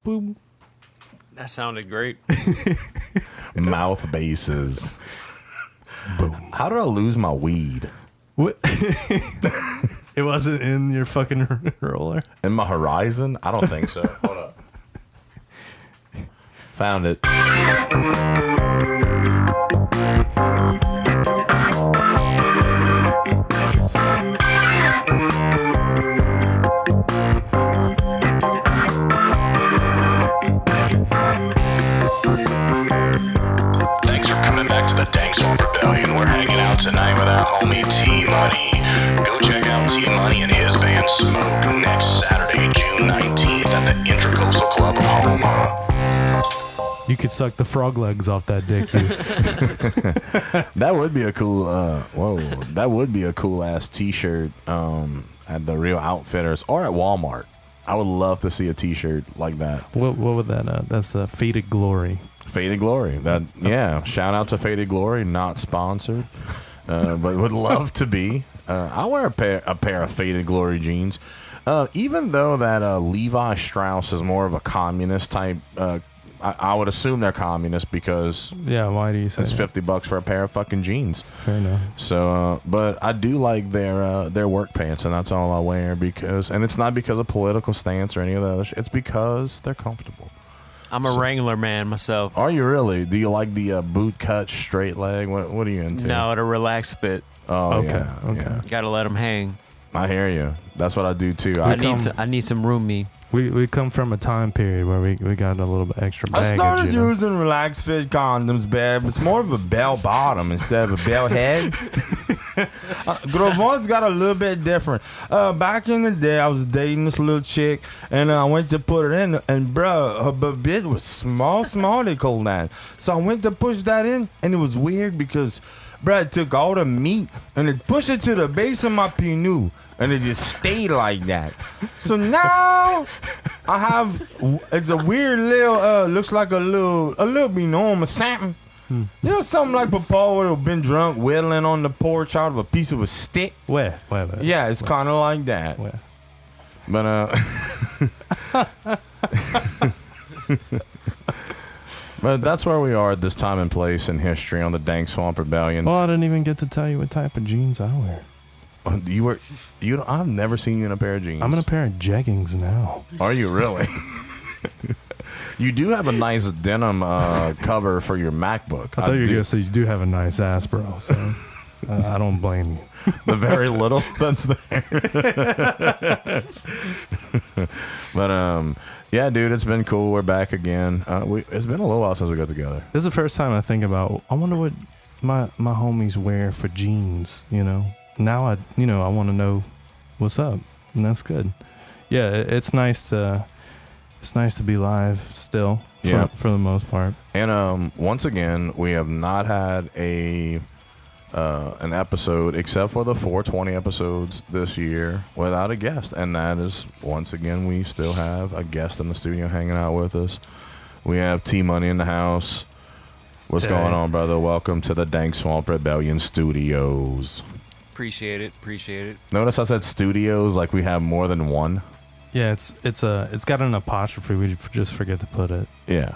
Boom. That sounded great. Mouth bases. Boom. How did I lose my weed? What? It wasn't in your fucking roller? In my horizon? I don't think so. Hold up. Found it. Thanks for coming back to the Dank Swamp Rebellion. We're hanging out tonight with our homie T-Money. Go check out T-Money and his band Smoke next Saturday, June 19th at the Intracoastal Club of Houma. You could suck the frog legs off that dick. You. That would be a cool. That would be a cool ass T-shirt at the Real Outfitters or at Walmart. I would love to see a T-shirt like that. What would that? That's Faded Glory. Faded Glory. That Shout out to Faded Glory. Not sponsored, but would love to be. I'll wear a pair of Faded Glory jeans. Even though that Levi Strauss is more of a communist type. I would assume they're communist because Yeah, why do you say it's that? $50 for a pair of fucking jeans. Fair enough. So, but I do like their work pants, and that's all I wear and it's not because of political stance or any of that other shit. It's because they're comfortable. I'm a Wrangler man myself. Are you really? Do you like the boot cut straight leg? What are you into? No, the relaxed fit. Oh, Okay, yeah. okay. Yeah. Gotta let them hang. I hear you. That's what I do too. I need some roomy. We come from a time period where we got a little bit extra baggage. using relaxed fit condoms, babe. It's more of a bell bottom instead of a bell head. Grovon's got a little bit different. Back in the day, I was dating this little chick, and I went to put it in, and bro, her bit was small, they call that. So I went to push that in, and it was weird because, bro, it took all the meat, and it pushed it to the base of my pinu. And it just stayed like that. So now I have, it's a weird little, looks like a little binome or something. You know, something like Papa would have been drunk whittling on the porch out of a piece of a stick. Where? Yeah, it's kind of like that. Where? But, but that's where we are at this time and place in history on the Dank Swamp Rebellion. Well, I didn't even get to tell you what type of jeans I wear. I've never seen you in a pair of jeans. I'm in a pair of jeggings now. Are you really? You do have a nice denim cover for your MacBook. I thought you were going to say you do have a nice ass, bro. So I don't blame you. The very little that's there. But yeah, dude, it's been cool. We're back again. It's been a little while since we got together. This is the first time I think about, I wonder what my homies wear for jeans, you know. Now I want to know what's up, and that's good. Yeah, it's nice to be live still for the most part. And once again, we have not had an episode except for the 420 episodes this year without a guest, and that is once again we still have a guest in the studio hanging out with us. We have T-Money in the house. What's going on, brother? Welcome to the Dank Swamp Rebellion Studios. Appreciate it. Notice I said studios like we have more than one. Yeah, it's got an apostrophe. We just forget to put it. Yeah,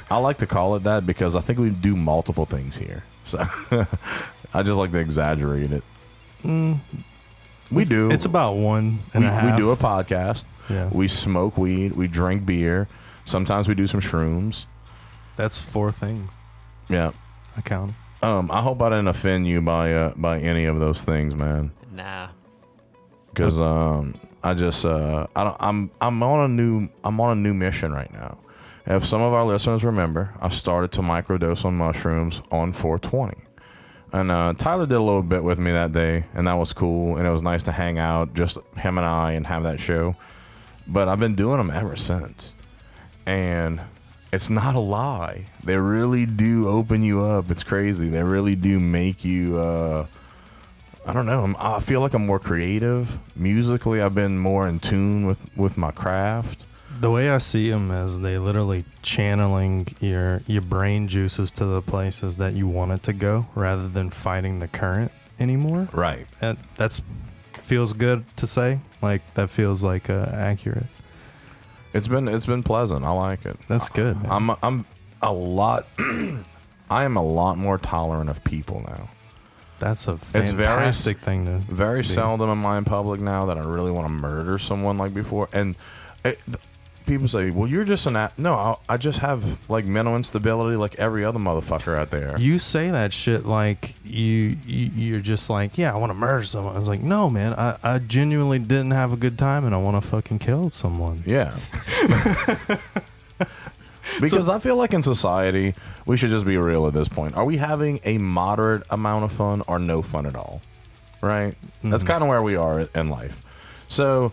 I like to call it that because I think we do multiple things here. So I just like to exaggerate it. We do. It's about one and a half. We do a podcast. Yeah. We smoke weed. We drink beer. Sometimes we do some shrooms. That's 4 things. Yeah, I count 'em. I hope I didn't offend you by any of those things, man. Nah. Because I'm on a new mission right now. If some of our listeners remember, I started to microdose on mushrooms on 420, and Tyler did a little bit with me that day, and that was cool, and it was nice to hang out, just him and I, and have that show. But I've been doing them ever since, and it's not a lie. They really do open you up. It's crazy. They really do make you, I don't know. I feel like I'm more creative. Musically, I've been more in tune with my craft. The way I see them is they literally channeling your brain juices to the places that you want it to go rather than fighting the current anymore. Right. That's feels good to say. Like, that feels like accurate. It's been pleasant. I like it. That's good, man. I'm a lot. I am a lot more tolerant of people now. That's a fantastic thing to Very be. seldom am I in public now that I really want to murder someone like before. And people say, well, you're just no, I just have like mental instability like every other motherfucker out there. You say that shit like you're just like, yeah, I want to murder someone. I was like, no, man, I genuinely didn't have a good time and I want to fucking kill someone. Yeah. Because I feel like in society, we should just be real at this point. Are we having a moderate amount of fun or no fun at all? Right? That's kind of where we are in life. So,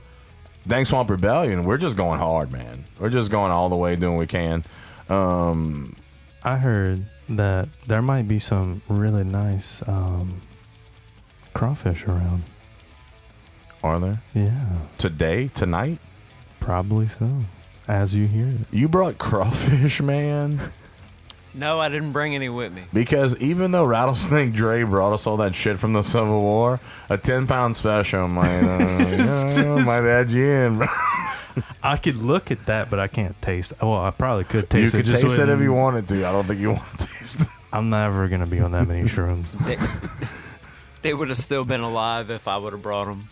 Dank Swamp Rebellion, we're just going hard, man. We're just going all the way, doing what we can. I heard that there might be some really nice crawfish around. Are there? Yeah. Today? Tonight? Probably so. As you hear it. You brought crawfish, man? No, I didn't bring any with me. Because even though Rattlesnake Dre brought us all that shit from the Civil War, a 10-pound special might add you in, bro. I could look at that, but I can't taste it. Well, I probably could taste it. You could taste it if you wanted to. I don't think you want to taste it. I'm never going to be on that many shrooms. They would have still been alive if I would have brought them.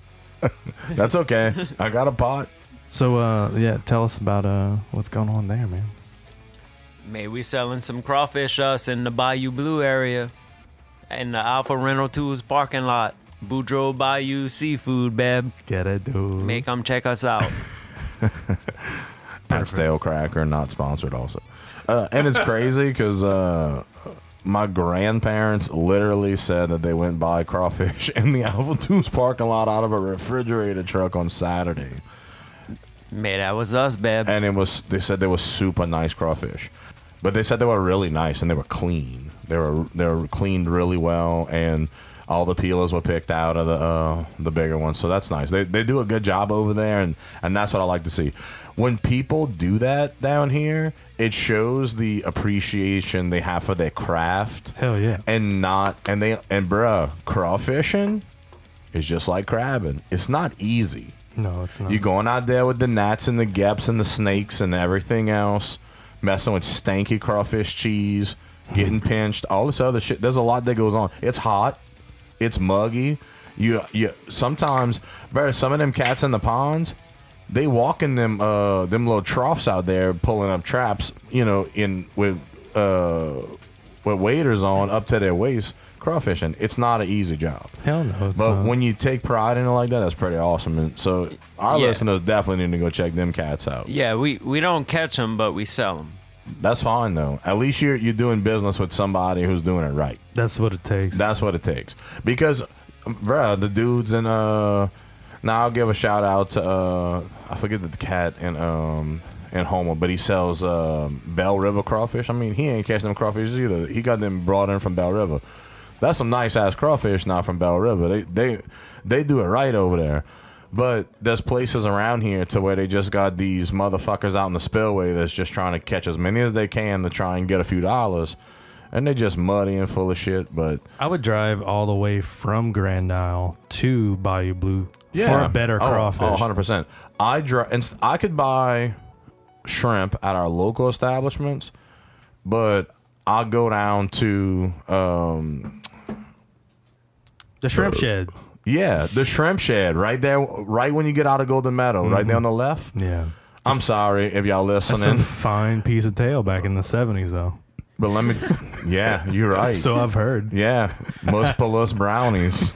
That's okay. I got a pot. So, yeah, tell us about what's going on there, man. May we selling some crawfish us in the Bayou Blue area in the Alpha Rental Tools parking lot. Boudreaux Bayou Seafood, babe. Get it, dude. May come check us out. At Stale Cracker, not sponsored also. And it's crazy because my grandparents literally said that they went and buy crawfish in the Alpha Tools parking lot out of a refrigerated truck on Saturday. May that was us, babe. And they said they were super nice crawfish. But they said they were really nice and they were clean. They were cleaned really well, and all the peelers were picked out of the bigger ones. So that's nice. They do a good job over there, and that's what I like to see. When people do that down here, it shows the appreciation they have for their craft. Hell yeah. And bruh, crawfishing is just like crabbing. It's not easy. No, it's not. You're going out there with the gnats and the geps and the snakes and everything else, messing with stanky crawfish cheese, getting pinched, all this other shit. There's a lot that goes on. It's hot. It's muggy. You sometimes, bro, some of them cats in the ponds, they walk in them little troughs out there pulling up traps, with waders on up to their waist. Crawfishing, it's not an easy job. Hell no, but not. When you take pride in it like that, that's pretty awesome. And so our listeners definitely need to go check them cats out. Yeah, we don't catch them, but we sell them. That's fine though. At least you're doing business with somebody who's doing it right. That's what it takes. That's what it takes. Because, bruh, the dudes in now I'll give a shout out to I forget the cat in Homer, but he sells Bell River crawfish. I mean, he ain't catching them crawfish either. He got them brought in from Bell River. That's some nice ass crawfish now from Bell River. They do it right over there. But there's places around here to where they just got these motherfuckers out in the spillway that's just trying to catch as many as they can to try and get a few dollars. And they're just muddy and full of shit. But I would drive all the way from Grand Isle to Bayou Blue for a better crawfish. 100%. I could buy shrimp at our local establishments, but I'll go down to the shrimp shed. Yeah, the shrimp shed right there, right when you get out of Golden Meadow, right there on the left. Yeah. I'm sorry if y'all listening. That's a fine piece of tail back in the 70s, though. But yeah, you're right. So I've heard. Yeah, Muspelus brownies.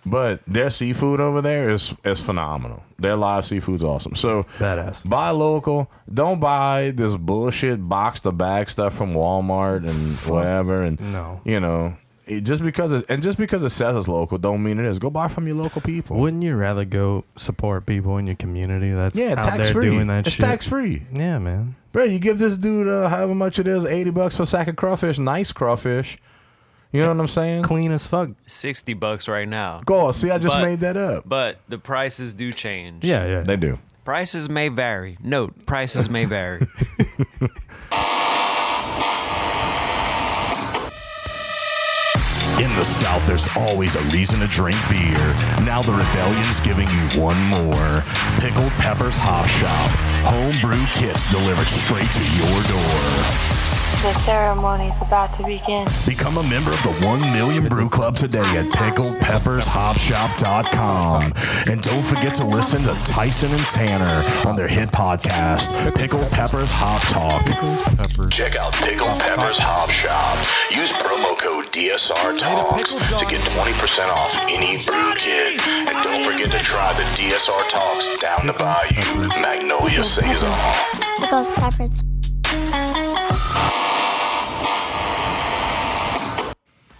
But their seafood over there is phenomenal. Their live seafood's awesome. So badass. Buy local. Don't buy this bullshit box to bag stuff from Walmart and whatever. And no, just because it says it's local, don't mean it is. Go buy from your local people. Wouldn't you rather go support people in your community that's out tax there free. doing that it's shit? It's tax free. Yeah, man. Bro, you give this dude however much it is, $80 for a sack of crawfish, nice crawfish. You know what I'm saying? Clean as fuck. $60 right now. Go, see, I just made that up. But the prices do change. Yeah. They do. Prices may vary. Note, prices may vary. In the South, there's always a reason to drink beer. Now the Rebellion's giving you one more. Pickled Peppers Hop Shop. Homebrew kits delivered straight to your door. The ceremony's about to begin. Become a member of the 1 Million Brew Club today at pickledpeppershopshop.com. And don't forget to listen to Tyson and Tanner on their hit podcast, Pickled Peppers Hop Talk. Check out Pickled Peppers Hop Shop. Use promo code DSR Talks to get 20% off any brew kit. And don't forget to try the DSR Talks down the bayou, Magnolia Saison. Pickles, peppers.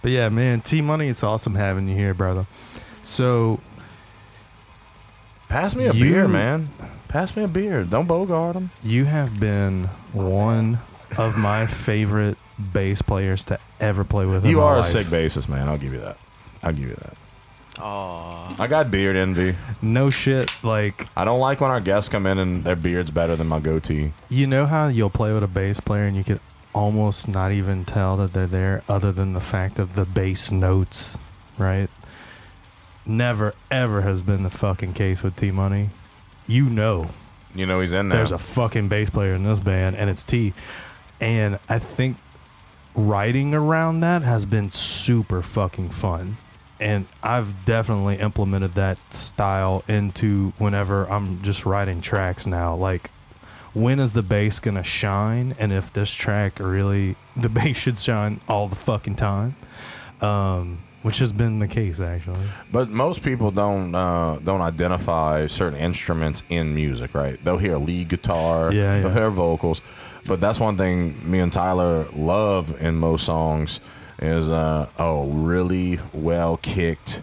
But yeah, man, T-Money, it's awesome having you here, brother. So, Pass me a beer, man. Pass me a beer. Don't bogart them. you have been one of my favorite bass players to ever play with. You in my are a life. sick bassist, man. I'll give you that. I'll give you that. Aw. I got beard envy. No shit, like, I don't like when our guests come in and their beard's better than my goatee. you know how you'll play with a bass player and you could almost not even tell that they're there other than the fact of the bass notes, right? Never, ever has been the fucking case with T-Money. You know You know he's in there. there's a fucking bass player in this band, and it's T. And I think writing around that has been super fucking fun. And I've definitely implemented that style into whenever I'm just writing tracks now. Like, when is the bass gonna shine? And if this track really, the bass should shine all the fucking time, which has been the case actually. But most people don't identify certain instruments in music, right? They'll hear lead guitar, Yeah, yeah. they'll hear vocals. But that's one thing me and Tyler love in most songs is really well kicked,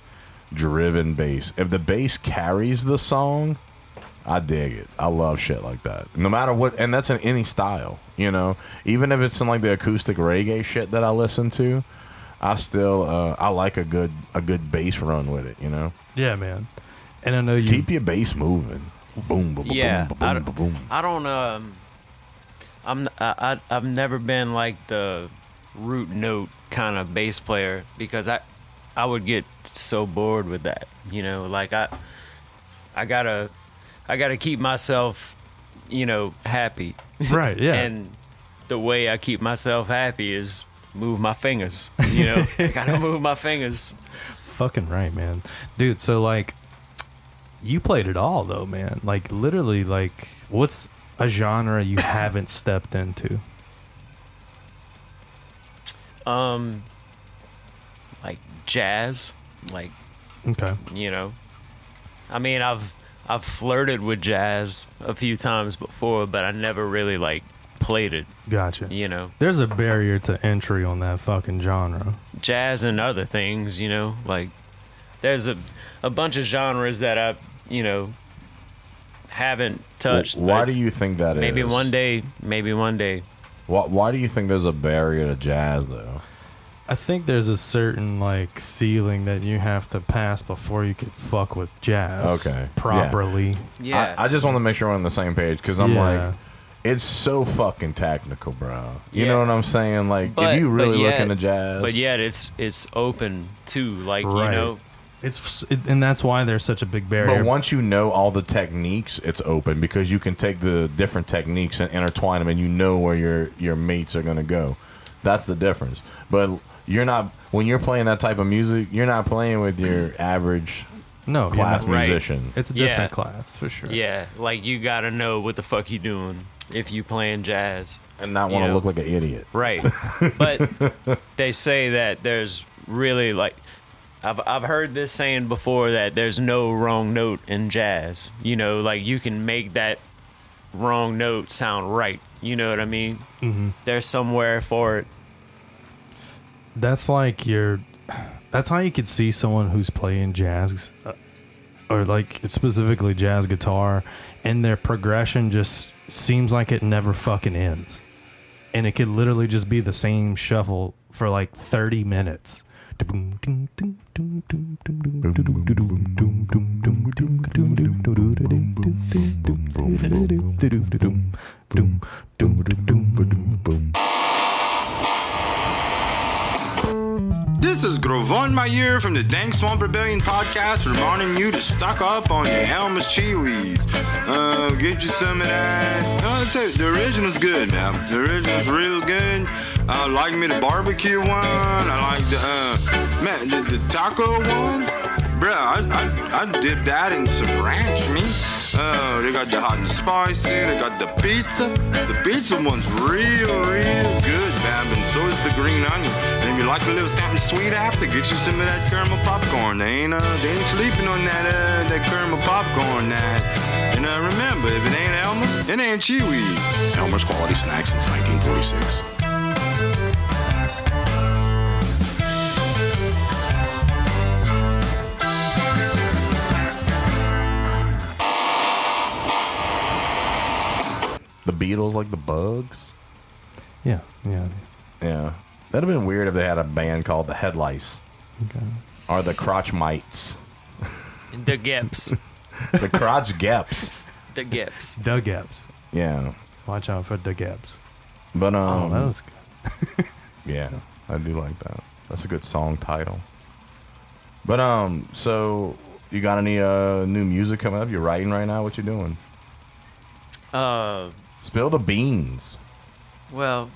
driven bass. If the bass carries the song, I dig it. I love shit like that. No matter what, and that's in any style, you know. Even if it's in like the acoustic reggae shit that I listen to, I still I like a good bass run with it, you know. Yeah, man. And I know you Keep your bass moving. Boom, boom, Yeah, boom, boom, boom, boom. I don't. I've never been like the root note kind of bass player because I would get so bored with that. You know, like I gotta keep myself, you know, happy. right, yeah. And the way I keep myself happy is move my fingers. You know, I gotta move my fingers. Fucking right, man. Dude, so like you played it all though, man. Like literally, like what's a genre you haven't stepped into? Like jazz, like, Okay. you know. I mean, I've flirted with jazz a few times before, but I never really like played it, Gotcha. you know. There's a barrier to entry on that fucking genre. Jazz and other things, you know, like there's a bunch of genres that I, you know, haven't touched. Why but do you think that is? maybe one day. Why do you think there's a barrier to jazz, though? I think there's a certain like ceiling that you have to pass before you can fuck with jazz Okay. properly. Yeah. I just want to make sure we're on the same page because I'm Yeah. like, it's so fucking technical, bro. You Yeah. know what I'm saying? Like, But- if you really but look yet- into jazz, But yet it's open too, like, Right. you know. And that's why there's such a big barrier. but once you know all the techniques, it's open because you can take the different techniques and intertwine them, and you know where your mates are gonna go. That's the difference. But you're not when you're playing that type of music. You're not playing with your average no, class you're not- Right. musician. It's a Yeah. different class for sure. Yeah, like you gotta know what the fuck you doing if you playing jazz. And not want to You know. look like an idiot. Right. But they say that there's really like I've heard this saying before that there's no wrong note in jazz. You know, like you can make that wrong note sound right. You know what I mean? Mm-hmm. There's somewhere for it. That's like that's how you could see someone who's playing jazz or like specifically jazz guitar, and their progression just seems like it never fucking ends. And it could literally just be the same shuffle for like 30 minutes. This is Grovon Mayer from the Dank Swamp Rebellion podcast reminding you to stock up on your Elmer's CheeWees. Get you some of that. I'll tell you, the original's good, man. The original's real good. I like me the barbecue one. I like the taco one. Bruh, I dip that in some ranch meat. They got the hot and spicy. They got the pizza. The pizza one's real good, man. And so is the green onion. And if you like a little something sweet after, get you some of that caramel popcorn. They ain't sleeping on that caramel popcorn. And remember, if it ain't Elmer, it ain't CheeWees. Elmer's Quality Snacks since 1946. The Beatles, like the Bugs. Yeah. Yeah, that'd have been weird if they had a band called the Headlights, or the Crotch Mites, The Geps. the Crotch Geps. The Geps. The Gaps. Yeah, Watch out for the Gaps. but Oh, that was good. yeah, I do like that. That's a good song title. But so you got any new music coming up? You're writing right now? What you doing? Spill the beans. Well,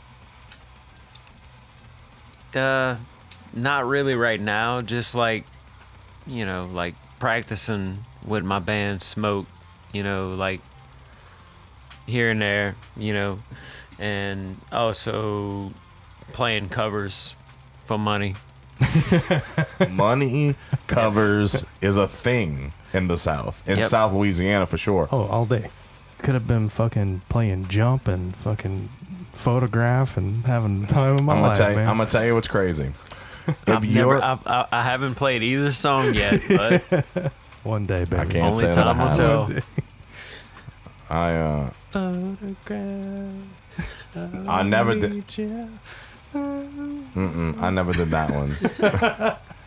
not really right now. Just like practicing with my band Smoke. Like here and there. And also playing covers for money. Money covers is a thing in the South, in Yep. South Louisiana for sure. Oh, all day. Could have been fucking playing jump and fucking photograph and having the time of my life, man. I'm gonna tell you what's crazy. I haven't played either song yet, but One day, baby. I can't only say that time I will haven't. tell. I never did. I never did that one,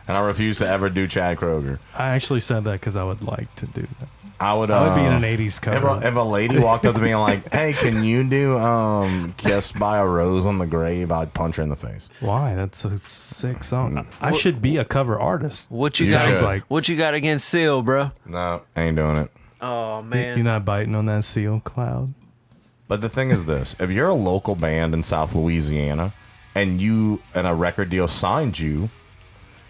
and I refuse to ever do Chad Kroger. I actually said that because I would like to do that. I would be in an 80s cover. If a lady walked up to me and like, hey, can you do Kissed by a Rose on the Grave? I'd punch her in the face. Why? That's a sick song. I should be a cover artist. What you You got? should. Like, What you got against Seal, bro? No, ain't doing it. Oh man. you're not biting on that seal cloud. But the thing is this: if you're a local band in South Louisiana and a record deal signed you,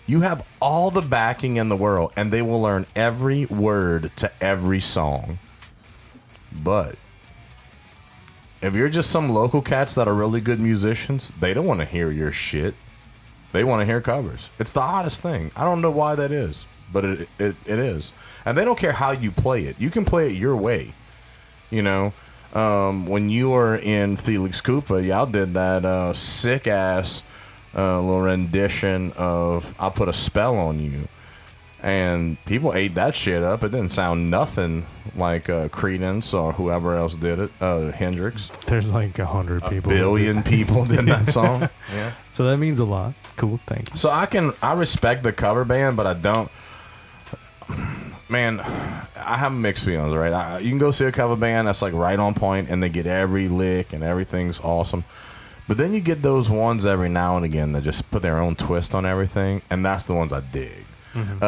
you have all the backing in the world, and they will learn every word to every song. But if you're just some local cats that are really good musicians, they don't want to hear your shit. They want to hear covers. It's the oddest thing. I don't know why that is, but it is. And they don't care how you play it. You can play it your way. When you were in Felix Koopa, y'all did that sick-ass little rendition of I Put a Spell on You. And people ate that shit up. It didn't sound nothing like Creedence or whoever else did it. Hendrix. There's like 100 people. Billion people did that song. Yeah. So that means a lot. Cool. Thank you. So I respect the cover band, but I don't. Man, I have mixed feelings, right? You can go see a cover band that's like right on point and they get every lick and everything's awesome. But then you get those ones every now and again that just put their own twist on everything, and that's the ones I dig. Mm-hmm.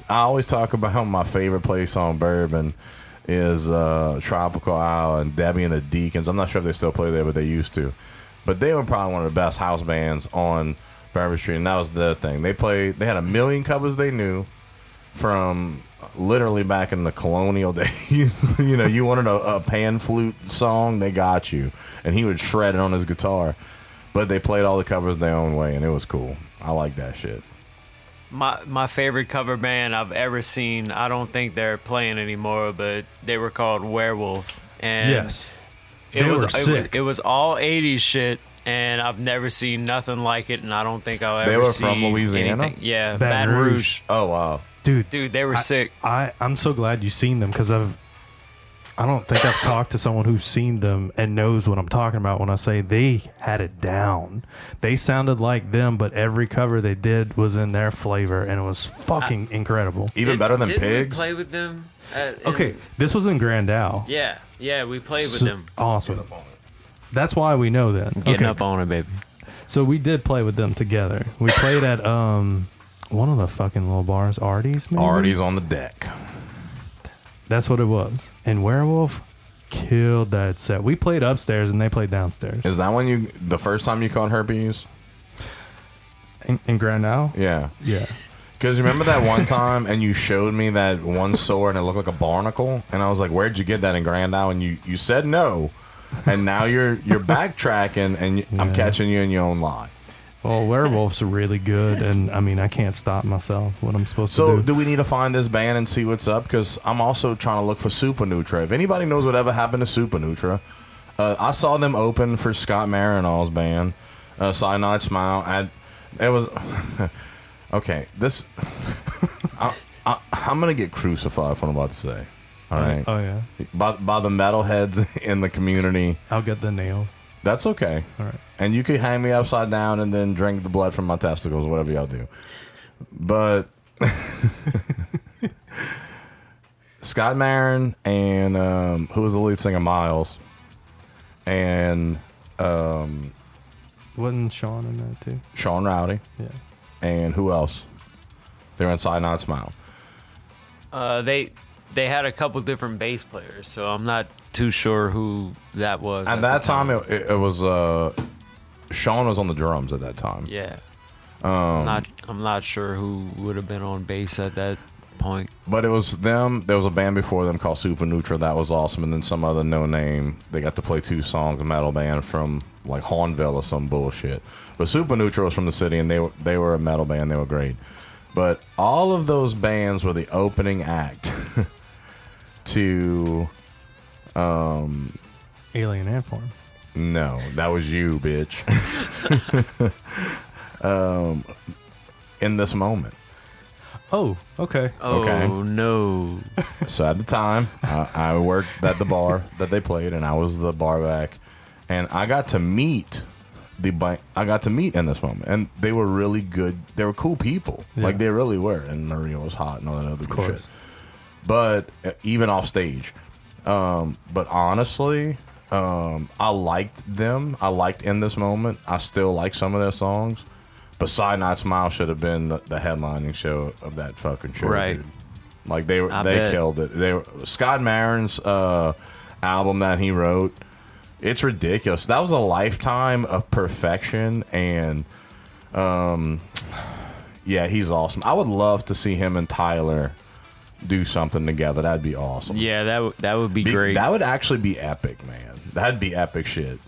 I always talk about my favorite place on Bourbon is Tropical Isle and Debbie and the Deacons. I'm not sure if they still play there, but they used to. But they were probably one of the best house bands on Bourbon Street, and that was the thing. They had a million covers they knew from literally back in the colonial days. You wanted a pan flute song, they got you. And he would shred it on his guitar. But they played all the covers their own way, and it was cool. I like that shit. My favorite cover band I've ever seen, I don't think they're playing anymore, but they were called Werewolf. And Yes. it They was were sick. It was all 80s shit, and I've never seen nothing like it, and I don't think I'll ever They were see from Louisiana? anything. Yeah, Baton Baton Rouge. Rouge. Oh, wow. Dude, They were sick. I'm so glad you've seen them because I don't think I've talked to someone who's seen them and knows what I'm talking about when I say they had it down. They sounded like them, but every cover they did was in their flavor, and it was fucking incredible. Even better than Didn't Pigs? we play with them? Okay, this was in Grand Isle. Yeah, we played with them. Awesome. That's why we know that. Getting Okay. up on it, baby. So we did play with them together. We played at one of the fucking little bars, Artie's. Maybe? Artie's on the deck. That's what it was. And Werewolf killed that set. We played upstairs and they played downstairs. Is that when the first time you caught herpes? In Grand Isle? Yeah. Yeah. Because remember that one time and you showed me that one sore and it looked like a barnacle? And I was like, where'd you get that in Grand Isle? And you said no. And now you're backtracking and I'm catching you in your own lie. Well, Werewolf's really good, and I mean, I can't stop myself. What I'm supposed to do. So, do we need to find this band and see what's up? Because I'm also trying to look for Super Nutra. If anybody knows whatever happened to Super Nutra, I saw them open for Scott Marinol's band, Cyanide Smile. It was okay. This I'm gonna get crucified for what I'm about to say. All right. Oh yeah. By the metalheads in the community. I'll get the nails. That's okay. All right. And you could hang me upside down and then drink the blood from my testicles, whatever y'all do. But Scott Marin and who was the lead singer, Miles, and wasn't Sean in that too? Sean Rowdy. Yeah. And who else? They were inside Not Smile. They had a couple different bass players, so I'm not too sure who that was. At that time, it was Sean was on the drums at that time. Yeah. I'm not sure who would have been on bass at that point. But it was them. There was a band before them called Super Nutra. That was awesome. And then some other no name. They got to play 2 songs. A metal band from like Hornville or some bullshit. But Super Nutra was from the city, and they were a metal band. They were great. But all of those bands were the opening act to Alien Ant Farm. No, that was you, bitch. In this moment. Oh, okay. Oh, Okay. no. So at the time, I worked at the bar that they played, and I was the bar back, and I got to meet in this moment, and they were really good. They were cool people, Yeah. like they really were. And Maria was hot and all that other Of good course. shit. But even off stage, but honestly, I liked them. I liked In This Moment. I still like some of their songs. But Side Night Smile should have been the headlining show of that fucking show, Right. dude. Like they bet. killed it. Scott Marin's album that he wrote. It's ridiculous. That was a lifetime of perfection, and yeah, he's awesome. I would love to see him and Tyler do something together. That'd be awesome. Yeah, that would be great. That would actually be epic, man. That'd be epic shit.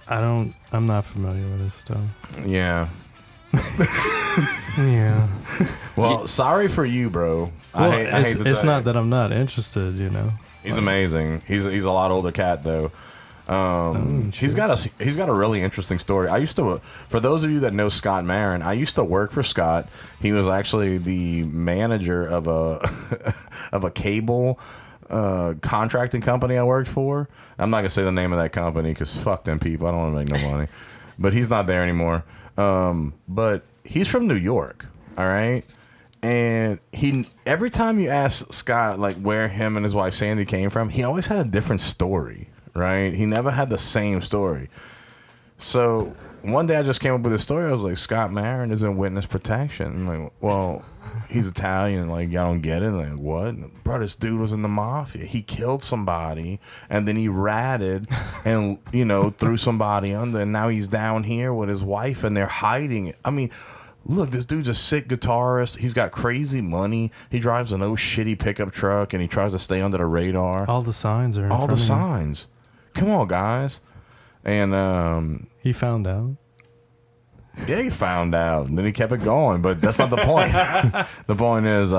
I'm not familiar with this stuff. Yeah. Yeah. Well, sorry for you, bro. Well, I hate to it's tell not you. that I'm not interested, you know. He's amazing. He's a lot older cat though. He's got a really interesting story. I used to, for those of you that know Scott Marin, I used to work for Scott. He was actually the manager of a cable contracting company I worked for. I'm not gonna say the name of that company because fuck them people. I don't want to make no money. But he's not there anymore. But he's from New York. All right. And every time you ask Scott like where him and his wife Sandy came from, he always had a different story, right? He never had the same story. So one day I just came up with a story. I was like, Scott Marin is in witness protection. I'm like, well, he's Italian. Like, y'all don't get it. Like, what? Bro, this dude was in the mafia. He killed somebody, and then he ratted and, threw somebody under, and now he's down here with his wife, and they're hiding it. I mean, look, this dude's a sick guitarist. He's got crazy money. He drives an old shitty pickup truck, and he tries to stay under the radar. All the signs are in All front the of him. signs. Come on, guys. And He found out. yeah, he found out, and then he kept it going. But that's not the point. The point is,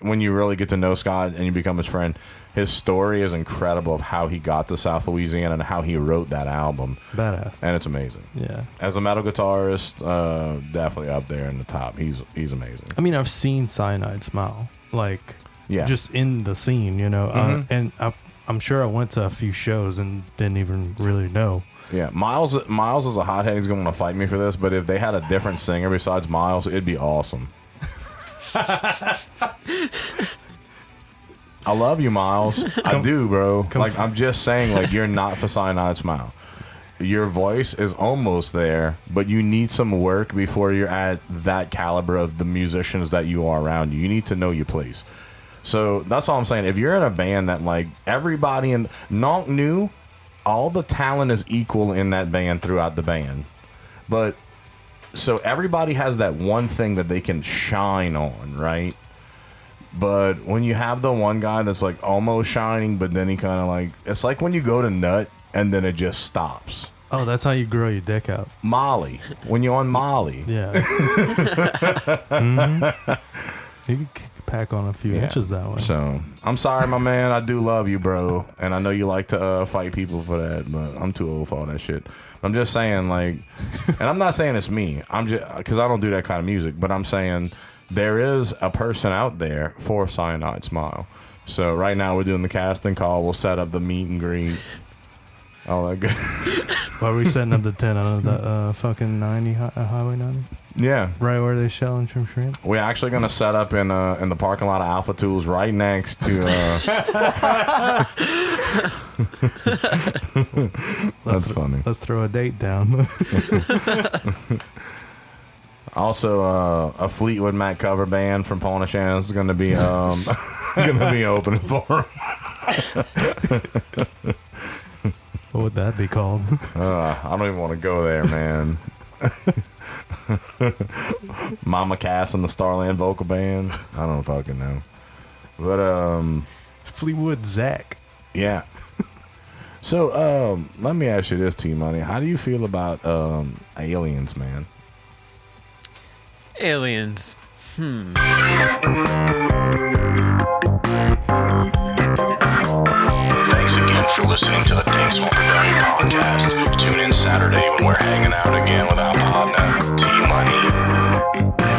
when you really get to know Scott and you become his friend, his story is incredible of how he got to South Louisiana and how he wrote that album. Badass. And it's amazing. Yeah. As a metal guitarist, definitely up there in the top. He's amazing. I mean, I've seen Cyanide Smile, like, Yeah. just in the scene, and I'm sure I went to a few shows and didn't even really know. Yeah, Miles is a hothead. He's going to fight me for this, but if they had a different singer besides Miles, it'd be awesome. I love you, Miles. I do, bro. I'm just saying, like, you're not for Cyanide Smile. your voice is almost there, but you need some work before you're at that caliber of the musicians that you are around you. You need to know your place. So that's all I'm saying. If you're in a band that like everybody in not new, all the talent is equal in that band throughout the band. But so everybody has that one thing that they can shine on, right? But when you have the one guy that's like almost shining, but then he kind of like, it's like when you go to nut and then it just stops. Oh, that's how you grow your dick out. Molly. When you're on Molly. Yeah. You can pack on a few inches that way. So, I'm sorry, my man. I do love you, bro. And I know you like to fight people for that, but I'm too old for all that shit. I'm just saying, like, and I'm not saying it's me. I'm just, because I don't do that kind of music, but I'm saying there is a person out there for Cyanide Smile. So, right now we're doing the casting call. We'll set up the meet and greet. All that good. Why are we setting up the tent on the fucking 90 Highway 90? Yeah. Right where they shelling shrimp? We're actually going to set up in the parking lot of Alpha Tools right next to... That's funny. Let's throw a date down. Also, a Fleetwood Mac cover band from Pontiac is going to be opening for him. What would that be called? I don't even want to go there, man. Mama Cass and the Starland Vocal Band. I don't fucking know. But, Fleetwood Zach. Yeah. So, let me ask you this, T-Money. How do you feel about aliens, man? Aliens. Thanks again for listening to the Dank Swamp Rebellion podcast. Tune in Saturday when we're hanging out again with our partner, T-Money.